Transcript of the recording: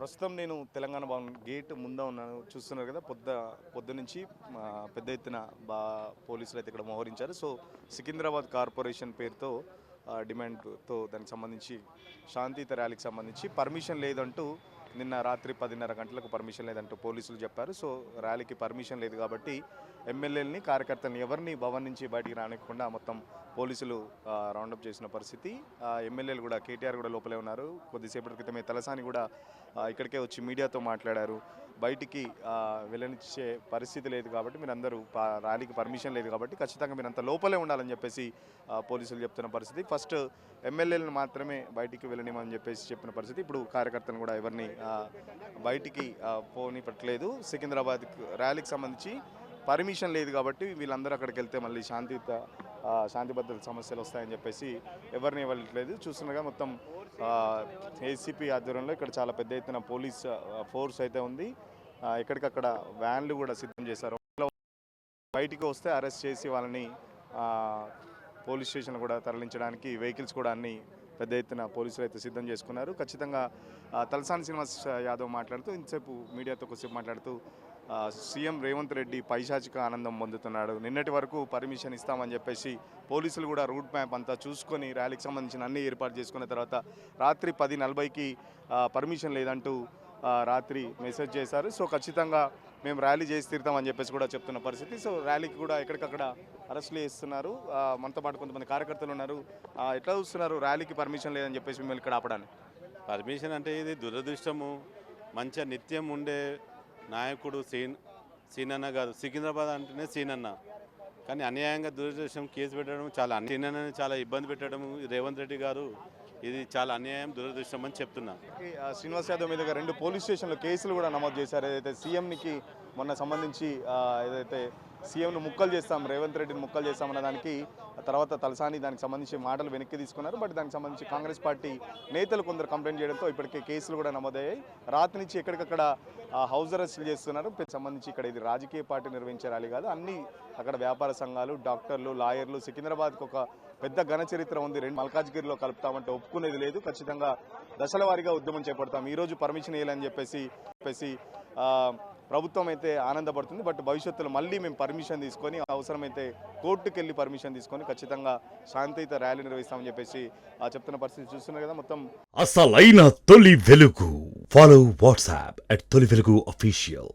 ప్రస్తుతం నేను తెలంగాణ భవన్ గేట్ ముందే ఉన్నాను. చూస్తున్నారు కదా, పొద్దునుంచి పెద్ద ఎత్తున పోలీసులు అయితే ఇక్కడ మోహరించారు. సో సికింద్రాబాద్ కార్పొరేషన్ పేరుతో డిమాండ్తో దానికి సంబంధించి శాంతియుత ర్యాలీకి సంబంధించి పర్మిషన్ లేదంటూ నిన్న రాత్రి 10:30 గంటలకు పర్మిషన్ లేదంటూ పోలీసులు చెప్పారు. సో ర్యాలీకి పర్మిషన్ లేదు కాబట్టి ఎమ్మెల్యేలని, కార్యకర్తలను ఎవరిని భవన్ నుంచి బయటికి రానివ్వకుండా మొత్తం పోలీసులు రౌండప్ చేసిన పరిస్థితి. ఎమ్మెల్యేలు కూడా, కేటీఆర్ కూడా లోపలే ఉన్నారు. కొద్దిసేపటి క్రితమే తలసాని కూడా ఇక్కడికే వచ్చి మీడియాతో మాట్లాడారు. బయటికి వెళ్ళనిచ్చే పరిస్థితి లేదు కాబట్టి మీరందరూ, ర్యాలీకి పర్మిషన్ లేదు కాబట్టి ఖచ్చితంగా మీరంతా లోపలే ఉండాలని చెప్పేసి పోలీసులు చెప్తున్న పరిస్థితి. ఫస్ట్ ఎమ్మెల్యేలను మాత్రమే బయటికి వెళ్ళనిమని చెప్పేసి చెప్పిన పరిస్థితి. ఇప్పుడు కార్యకర్తలను కూడా ఎవరిని బయటికి పోనిపట్లేదు. సికింద్రాబాద్ ర్యాలీకి సంబంధించి పర్మిషన్ లేదు కాబట్టి వీళ్ళందరూ అక్కడికి వెళ్తే మళ్ళీ శాంతి భద్రత సమస్యలు వస్తాయని చెప్పేసి ఎవరిని ఇవ్వట్లేదు. చూస్తుండగా మొత్తం ఏసీపీ ఆధ్వర్యంలో ఇక్కడ చాలా పెద్ద ఎత్తున పోలీస్ ఫోర్స్ అయితే ఉంది. ఎక్కడికక్కడ వ్యాన్లు కూడా సిద్ధం చేశారు. బయటికి వస్తే అరెస్ట్ చేసి వాళ్ళని పోలీస్ స్టేషన్ కూడా తరలించడానికి వెహికల్స్ కూడా అన్ని పెద్ద ఎత్తున పోలీసులు అయితే సిద్ధం చేసుకున్నారు. ఖచ్చితంగా తలసాని శ్రీనివాస్ యాదవ్ మాట్లాడుతూ, ఇంతసేపు మీడియాతో కొద్దిసేపు మాట్లాడుతూ సీఎం రేవంత్ రెడ్డి పైశాచిక ఆనందం పొందుతున్నాడు. నిన్నటి వరకు పర్మిషన్ ఇస్తామని చెప్పేసి పోలీసులు కూడా రూట్ మ్యాప్ అంతా చూసుకొని ర్యాలీకి సంబంధించిన అన్ని ఏర్పాటు చేసుకున్న తర్వాత రాత్రి 10:40కి పర్మిషన్ లేదంటూ రాత్రి మెసేజ్ చేశారు. సో ఖచ్చితంగా మేము ర్యాలీ చేసి తీరుతామని చెప్పేసి కూడా చెప్తున్న పరిస్థితి. సో ర్యాలీకి కూడా ఎక్కడికక్కడ అరెస్టులు చేస్తున్నారు. మనతో పాటు కొంతమంది కార్యకర్తలు ఉన్నారు. ఎట్లా చూస్తున్నారు ర్యాలీకి పర్మిషన్ లేదని చెప్పేసి మిమ్మల్ని ఇక్కడ ఆపడానికి? పర్మిషన్ అంటే ఇది దురదృష్టము. మంచిగా నిత్యం ఉండే నాయకుడు సీనన్న కాదు, సికింద్రాబాద్ అంటేనే సీనన్న, కానీ అన్యాయంగా దురదృష్టం కేసు పెట్టడం, సీనన్నని చాలా ఇబ్బంది పెట్టడం రేవంత్ రెడ్డి గారు, ఇది చాలా అన్యాయం, దురదృష్టం అని చెప్తున్నా. శ్రీనివాస్ యాదవ్ మీదుగా 2 పోలీస్ స్టేషన్లో కేసులు కూడా నమోదు చేశారు. ఏదైతే సీఎంకి మొన్న సంబంధించి ఏదైతే సీఎంను ముక్కలు చేస్తాం, రేవంత్ రెడ్డిని ముక్కలు చేస్తామన్న దానికి తర్వాత తలసాని దానికి సంబంధించి మాటలు వెనక్కి తీసుకున్నారు. బట్ దానికి సంబంధించి కాంగ్రెస్ పార్టీ నేతలు కొందరు కంప్లైంట్ చేయడంతో ఇప్పటికే కేసులు కూడా నమోదయ్యాయి. రాత్రి నుంచి ఎక్కడికక్కడ హౌస్ అరెస్టులు చేస్తున్నారు. సంబంధించి ఇక్కడ ఇది రాజకీయ పార్టీ నిర్వహించే ర్యాలీ కాదు, అన్ని అక్కడ వ్యాపార సంఘాలు, డాక్టర్లు, లాయర్లు, సికింద్రాబాద్కి ఒక పెద్ద ఘన చరిత్ర ఉంది. మల్కాజ్గిరిలో కలుపుతామంటే ఒప్పుకునేది లేదు. ఖచ్చితంగా దశల వారీగా ఉద్యమం చేపడతాం. ఈరోజు పర్మిషన్ ఇవ్వాలని చెప్పేసి ప్రభుత్వం అయితే ఆనందపడుతుంది. బట్ భవిష్యత్తులో మళ్ళీ మేము పర్మిషన్ తీసుకొని, అవసరమైతే కోర్టుకు వెళ్ళి పర్మిషన్ తీసుకొని ఖచ్చితంగా శాంతియుత ర్యాలీ నిర్వహిస్తామని చెప్పేసి చెప్తున్న పరిస్థితి చూస్తున్నారు కదా. మొత్తం అసలైన తొలి వెలుగు. ఫాలో వాట్సాప్ @తొలి వెలుగు అఫీషియల్.